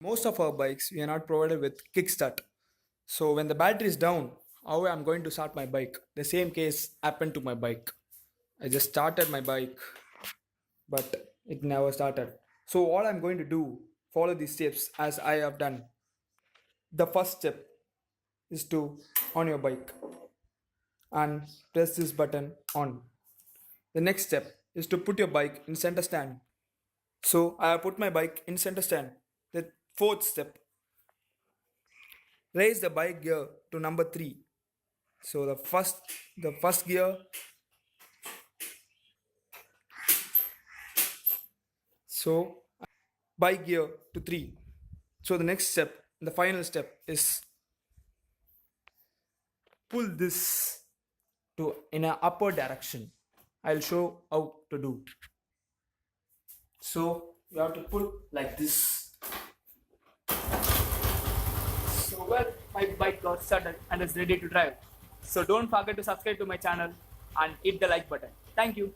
Most of our bikes we are not provided with Kickstart. So when the battery is down, how I'm going to start my bike? The same case happened to my bike. I just started my bike, but it never started. So all I'm going to do, follow these steps as I have done. The first step is to on your bike and press this button on. The next step is to put your bike in center stand. So I have put my bike in center stand. The fourth step, raise the bike gear to number 3. So the first gear, so bike gear to 3. So the next step, the final step is pull this to in a upper direction. I'll show how to do. So you have to pull like this. So well, my bike got started and is ready to drive. So don't forget to subscribe to my channel and hit the like button. Thank you.